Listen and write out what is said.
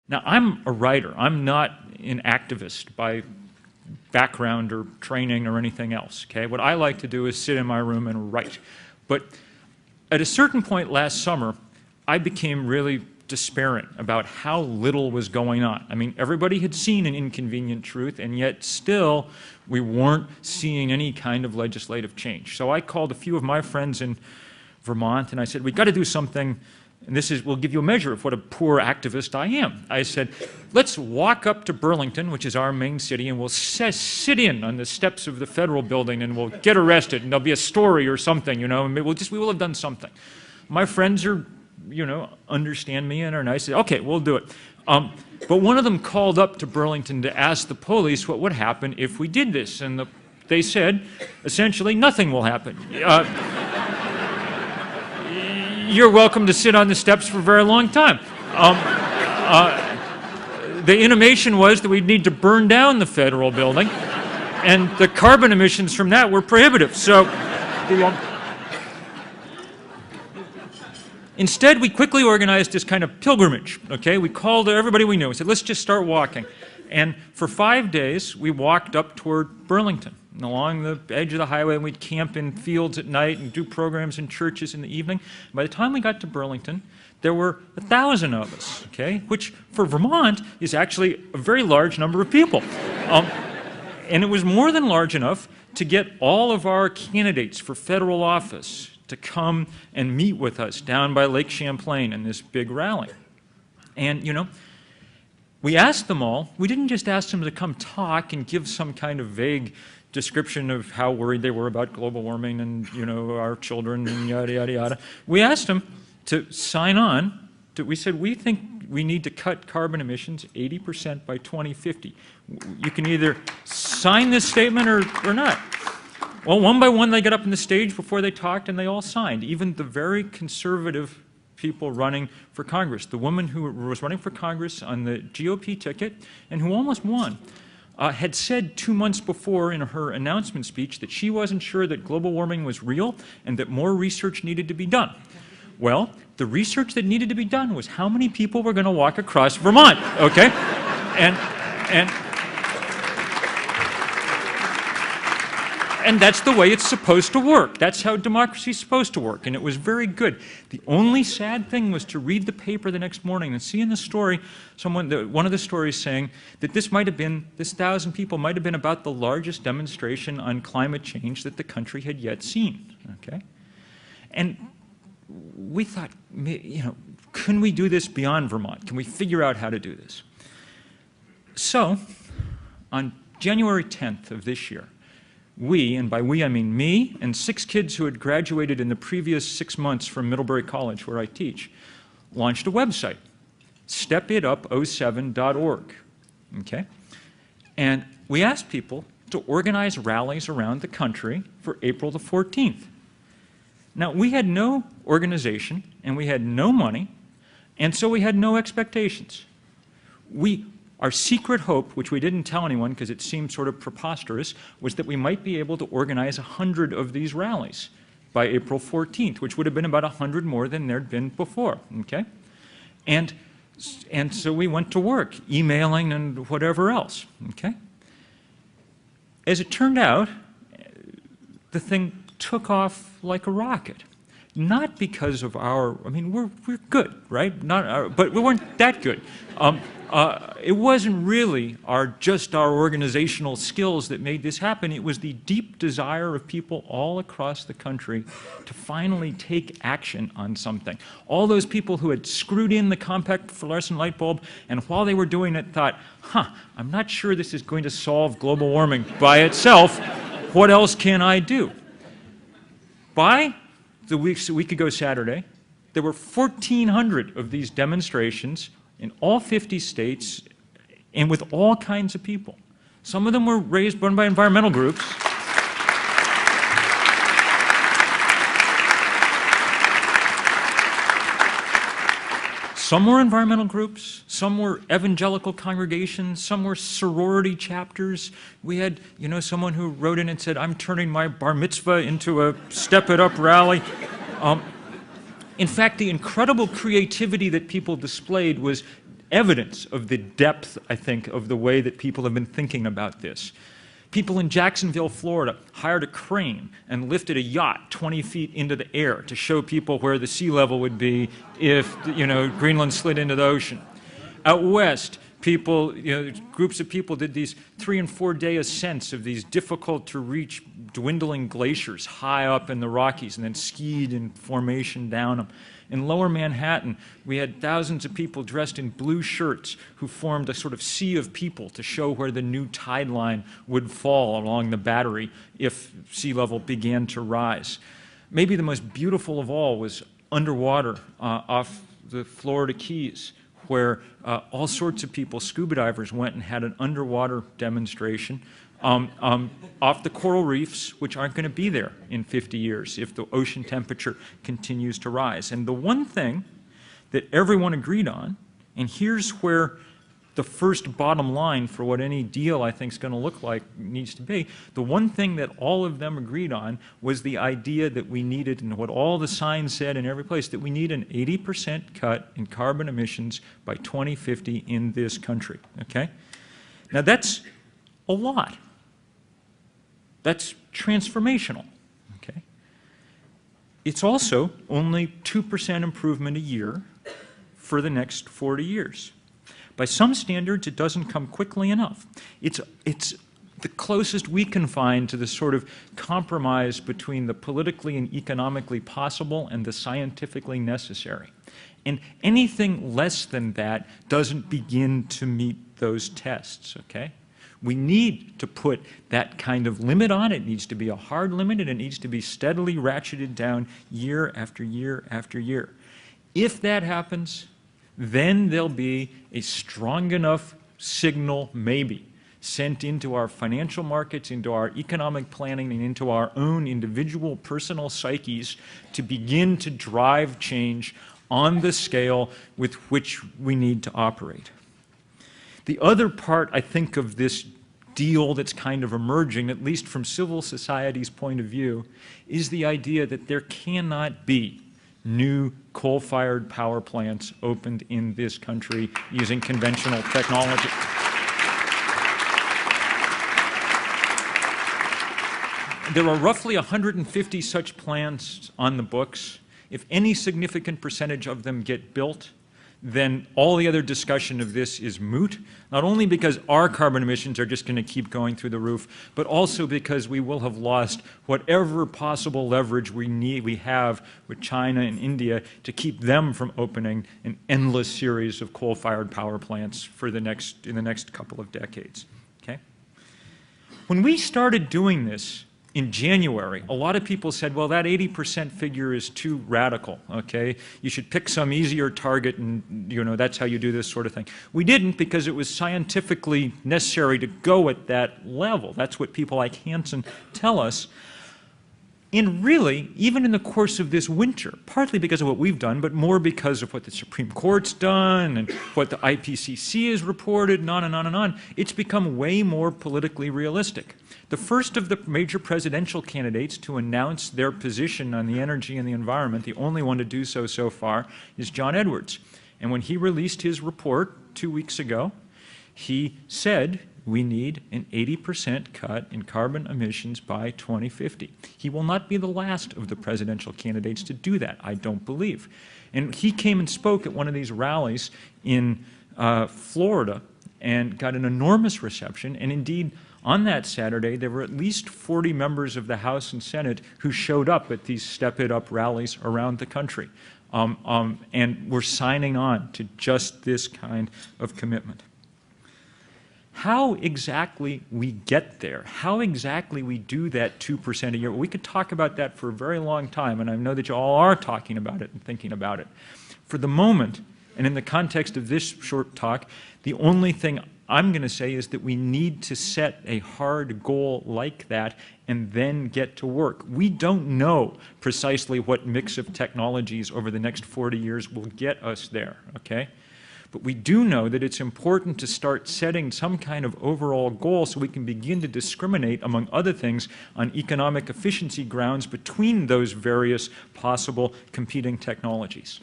Now, I'm a writer. I'm not an activist by background or training or anything else, okay? What I like to do is sit in my room and write. But at a certain point last summer, I became really despairing about how little was going on. I mean, everybody had seen an inconvenient truth, and yet still we weren't seeing any kind of legislative change. So I called a few of my friends in Vermont, and I said, we've got to do something, and will give you a measure of what a poor activist I am. I said, let's walk up to Burlington, which is our main city, and we'll sit in on the steps of the federal building, and we'll get arrested, and there'll be a story or something, you know, and we will have done something. My friends are, you know, understand me and are nice. Okay, we'll do it. But one of them called up to Burlington to ask the police what would happen if we did this, and they said, essentially, nothing will happen. You're welcome to sit on the steps for a very long time. The intimation was that we'd need to burn down the federal building, and the carbon emissions from that were prohibitive. So, instead, we quickly organized this kind of pilgrimage, okay? We called everybody we knew. We said, let's just start walking. And for 5 days, we walked up toward Burlington, and along the edge of the highway, and we'd camp in fields at night and do programs in churches in the evening. By the time we got to Burlington, there were 1,000 of us, okay? Which, for Vermont, is actually a very large number of people. And it was more than large enough to get all of our candidates for federal office to come and meet with us down by Lake Champlain in this big rally. And, you know, we asked them all. We didn't just ask them to come talk and give some kind of vague description of how worried they were about global warming and, you know, our children and yada, yada, yada. We asked them to sign on. We said, we think we need to cut carbon emissions 80% by 2050. You can either sign this statement or not. Well, one by one, they got up on the stage before they talked, and they all signed, even the very conservative people running for Congress. The woman who was running for Congress on the GOP ticket and who almost won had said 2 months before in her announcement speech that she wasn't sure that global warming was real and that more research needed to be done. Well, the research that needed to be done was how many people were going to walk across Vermont, okay? And that's the way it's supposed to work. That's how democracy is supposed to work, and it was very good. The only sad thing was to read the paper the next morning and see in the story one of the stories saying that this 1,000 people might have been about the largest demonstration on climate change that the country had yet seen, okay? And we thought, you know, can we do this beyond Vermont? Can we figure out how to do this? So, on January 10th of this year, we, and by we I mean me and 6 kids who had graduated in the previous 6 months from Middlebury College, where I teach, launched a website, stepitup07.org, okay? And we asked people to organize rallies around the country for April the 14th. Now, we had no organization, and we had no money, and so we had no expectations. Our secret hope, which we didn't tell anyone because it seemed sort of preposterous, was that we might be able to organize 100 of these rallies by April 14th, which would have been about 100 more than there'd been before, okay? And so we went to work, emailing and whatever else, okay? As it turned out, the thing took off like a rocket. Not because of I mean, we're good, right? But we weren't that good. It wasn't really just our organizational skills that made this happen. It was the deep desire of people all across the country to finally take action on something. All those people who had screwed in the compact fluorescent light bulb, and while they were doing it thought, I'm not sure this is going to solve global warming by itself. What else can I do? By a week ago Saturday, there were 1,400 of these demonstrations in all 50 states and with all kinds of people. Some of them were run by environmental groups. Some were environmental groups, some were evangelical congregations, some were sorority chapters. We had, you know, someone who wrote in and said, I'm turning my bar mitzvah into a Step It Up rally. In fact, the incredible creativity that people displayed was evidence of the depth, I think, of the way that people have been thinking about this. People in Jacksonville, Florida, hired a crane and lifted a yacht 20 feet into the air to show people where the sea level would be if, Greenland slid into the ocean. Out west, people, groups of people did these 3- and 4-day ascents of these difficult-to-reach dwindling glaciers high up in the Rockies and then skied in formation down them. In lower Manhattan, we had thousands of people dressed in blue shirts who formed a sort of sea of people to show where the new tide line would fall along the Battery if sea level began to rise. Maybe the most beautiful of all was underwater off the Florida Keys, where all sorts of people, scuba divers, went and had an underwater demonstration off the coral reefs, which aren't going to be there in 50 years if the ocean temperature continues to rise. And the one thing that everyone agreed on, and here's where the first bottom line for what any deal I think is going to look like needs to be, the one thing that all of them agreed on was the idea that we needed, and what all the signs said in every place, that we need an 80% cut in carbon emissions by 2050 in this country, okay? Now that's a lot. That's transformational, okay? It's also only 2% improvement a year for the next 40 years. By some standards, it doesn't come quickly enough. It's the closest we can find to the sort of compromise between the politically and economically possible and the scientifically necessary. And anything less than that doesn't begin to meet those tests, okay? We need to put that kind of limit on. It needs to be a hard limit, and it needs to be steadily ratcheted down year after year after year. If that happens, then there'll be a strong enough signal, maybe, sent into our financial markets, into our economic planning, and into our own individual personal psyches to begin to drive change on the scale with which we need to operate. The other part, I think, of this deal that's kind of emerging, at least from civil society's point of view, is the idea that there cannot be new coal-fired power plants opened in this country using conventional technology. There are roughly 150 such plants on the books. If any significant percentage of them get built, then all the other discussion of this is moot, not only because our carbon emissions are just going to keep going through the roof, but also because we will have lost whatever possible leverage we have with China and India to keep them from opening an endless series of coal-fired power plants in the next couple of decades. Okay? When we started doing this in January, a lot of people said, well, that 80% figure is too radical, okay? You should pick some easier target and, that's how you do this sort of thing. We didn't, because it was scientifically necessary to go at that level. That's what people like Hansen tell us. And really, even in the course of this winter, partly because of what we've done, but more because of what the Supreme Court's done and what the IPCC has reported, and on and on and on, it's become way more politically realistic. The first of the major presidential candidates to announce their position on the energy and the environment, the only one to do so so far, is John Edwards. And when he released his report 2 weeks ago, he said we need an 80% cut in carbon emissions by 2050. He will not be the last of the presidential candidates to do that, I don't believe. And he came and spoke at one of these rallies in Florida and got an enormous reception. And indeed, on that Saturday, there were at least 40 members of the House and Senate who showed up at these Step It Up rallies around the country and were signing on to just this kind of commitment. How exactly we get there, how exactly we do that 2% a year, we could talk about that for a very long time, and I know that you all are talking about it and thinking about it. For the moment, and in the context of this short talk, the only thing I'm going to say is that we need to set a hard goal like that and then get to work. We don't know precisely what mix of technologies over the next 40 years will get us there, okay? But we do know that it's important to start setting some kind of overall goal so we can begin to discriminate, among other things, on economic efficiency grounds between those various possible competing technologies.